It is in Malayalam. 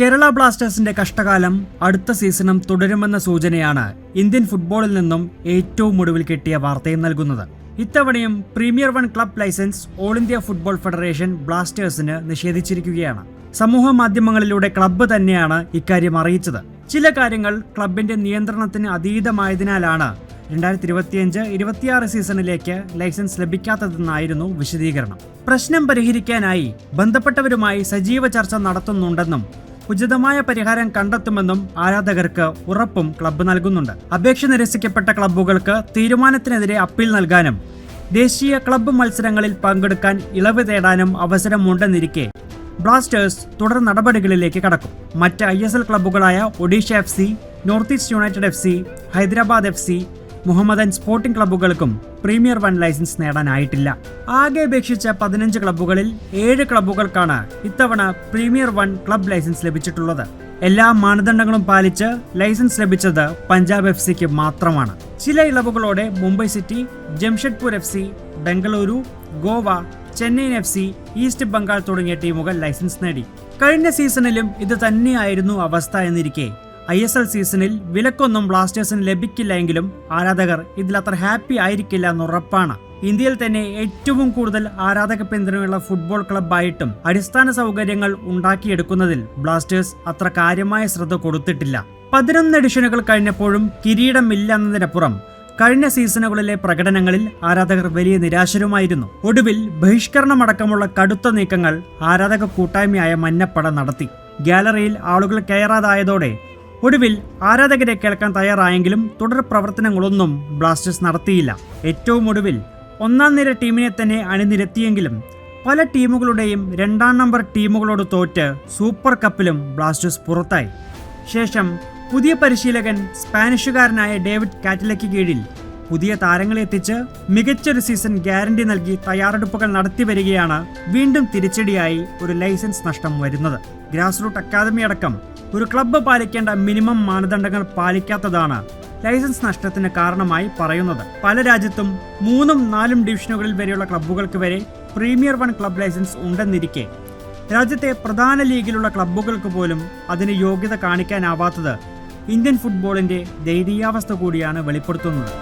കേരള ബ്ലാസ്റ്റേഴ്സിന്റെ കഷ്ടകാലം അടുത്ത സീസണും തുടരുമെന്ന സൂചനയാണ് ഇന്ത്യൻ ഫുട്ബോളിൽ നിന്നും ഏറ്റവും ഒടുവിൽ കിട്ടിയ വാർത്തയും നൽകുന്നത്. ഇത്തവണയും premier 1 club license all India football federation ബ്ലാസ്റ്റേഴ്സിന് നിഷേധിച്ചിരിക്കുകയാണ്. സമൂഹ മാധ്യമങ്ങളിലൂടെ ക്ലബ്ബ് തന്നെയാണ് ഇക്കാര്യം അറിയിച്ചത്. ചില കാര്യങ്ങൾ ക്ലബിന്റെ നിയന്ത്രണത്തിന് അതീതമായതിനാലാണ് 2025-26 സീസണിലേക്ക് ലൈസൻസ് ലഭിക്കാത്തതെന്നായിരുന്നു വിശദീകരണം. പ്രശ്നം പരിഹരിക്കാനായി ബന്ധപ്പെട്ടവരുമായി സജീവ ചർച്ച നടത്തുന്നുണ്ടെന്നും ഉചിതമായ പരിഹാരം കണ്ടെത്തുമെന്നും ആരാധകർക്ക് ഉറപ്പും ക്ലബ്ബ് നൽകുന്നുണ്ട്. അപേക്ഷ നിരസിക്കപ്പെട്ട ക്ലബ്ബുകൾക്ക് തീരുമാനത്തിനെതിരെ അപ്പീൽ നൽകാനും ദേശീയ ക്ലബ്ബ് മത്സരങ്ങളിൽ പങ്കെടുക്കാൻ ഇളവ് തേടാനും അവസരമുണ്ടെന്നിരിക്കെ ബ്ലാസ്റ്റേഴ്സ് തുടർ നടപടികളിലേക്ക് കടക്കും. മറ്റ് ISL ക്ലബ്ബുകളായ Odisha FC, North East United FC, Hyderabad FC, Mohammedan Sporting ക്ലബ്ബുകൾക്കും പ്രീമിയർ 1 ലൈസൻസ് നേടാനായിട്ടില്ല. ആകെ അപേക്ഷിച്ച 15 ക്ലബ്ബുകളിൽ 7 ക്ലബ്ബുകൾക്കാണ് ഇത്തവണ പ്രീമിയർ 1 ക്ലബ് ലൈസൻസ് ലഭിച്ചിട്ടുള്ളത്. എല്ലാ മാനദണ്ഡങ്ങളും പാലിച്ച് ലൈസൻസ് ലഭിച്ചത് പഞ്ചാബ് FCക്ക് മാത്രമാണ്. ചില ഇളവുകളോടെ Mumbai City, Jamshedpur FC, Bengaluru, Goa, Chennaiyin FC, East Bengal തുടങ്ങിയ ടീമുകൾ ലൈസൻസ് നേടി. കഴിഞ്ഞ സീസണിലും ഇത് തന്നെയായിരുന്നു അവസ്ഥ എന്നിരിക്കെ ISL സീസണിൽ വിലക്കൊന്നും ബ്ലാസ്റ്റേഴ്സിന് ലഭിക്കില്ല എങ്കിലും ആരാധകർ ഇതിലത്ര ഹാപ്പി ആയിരിക്കില്ല എന്നുറപ്പാണ്. ഇന്ത്യയിൽ തന്നെ ഏറ്റവും കൂടുതൽ ആരാധക പിന്തുണയുള്ള ഫുട്ബോൾ ക്ലബ്ബായിട്ടും അടിസ്ഥാന സൗകര്യങ്ങൾ ഉണ്ടാക്കിയെടുക്കുന്നതിൽ ബ്ലാസ്റ്റേഴ്സ് അത്ര കാര്യമായ ശ്രദ്ധ കൊടുത്തിട്ടില്ല. 11 എഡിഷനുകൾ കഴിഞ്ഞപ്പോഴും കിരീടമില്ല എന്നതിനപ്പുറം കഴിഞ്ഞ സീസണുകളിലെ പ്രകടനങ്ങളിൽ ആരാധകർ വലിയ നിരാശരുമായിരുന്നു. ഒടുവിൽ ബഹിഷ്കരണമടക്കമുള്ള കടുത്ത നീക്കങ്ങൾ ആരാധക കൂട്ടായ്മയായ മഞ്ഞപ്പട നടത്തി. ഗാലറിയിൽ ആളുകൾ കയറാതായതോടെ ഒടുവിൽ ആരാധകരെ കേൾക്കാൻ തയ്യാറായെങ്കിലും തുടർ പ്രവർത്തനങ്ങളൊന്നും ബ്ലാസ്റ്റേഴ്സ് നടത്തിയില്ല. ഏറ്റവും ഒടുവിൽ 1ാം നിര ടീമിനെ തന്നെ അണിനിരത്തിയെങ്കിലും പല ടീമുകളുടെയും 2ാം നമ്പർ ടീമുകളോട് തോറ്റ് സൂപ്പർ കപ്പിലും ബ്ലാസ്റ്റേഴ്സ് പുറത്തായി. ശേഷം പുതിയ പരിശീലകൻ സ്പാനിഷുകാരനായ ഡേവിഡ് കാറ്റലയ്ക്ക് കീഴിൽ പുതിയ താരങ്ങളെ എത്തിച്ച് മികച്ചൊരു സീസൺ ഗ്യാരണ്ടി നൽകി തയ്യാറെടുപ്പുകൾ നടത്തി വരികയാണ്. വീണ്ടും തിരിച്ചടിയായി ഒരു ലൈസൻസ് നഷ്ടം വരുന്നത്. ഗ്രാസ് റൂട്ട് അക്കാദമി അടക്കം ഒരു ക്ലബ്ബ് പാലിക്കേണ്ട മിനിമം മാനദണ്ഡങ്ങൾ പാലിക്കാത്തതാണ് ലൈസൻസ് നഷ്ടത്തിന് കാരണമായി പറയുന്നത്. പല രാജ്യത്തും 3ഉം 4ഉം ഡിവിഷനുകളിൽ വരെയുള്ള ക്ലബ്ബുകൾക്ക് വരെ പ്രീമിയർ 1 ക്ലബ് ലൈസൻസ് ഉണ്ടെന്നിരിക്കെ രാജ്യത്തെ പ്രധാന ലീഗിലുള്ള ക്ലബ്ബുകൾക്ക് പോലും അതിന് യോഗ്യത കാണിക്കാനാവാത്തത് ഇന്ത്യൻ ഫുട്ബോളിന്റെ ദയനീയാവസ്ഥ കൂടിയാണ് വെളിപ്പെടുത്തുന്നത്.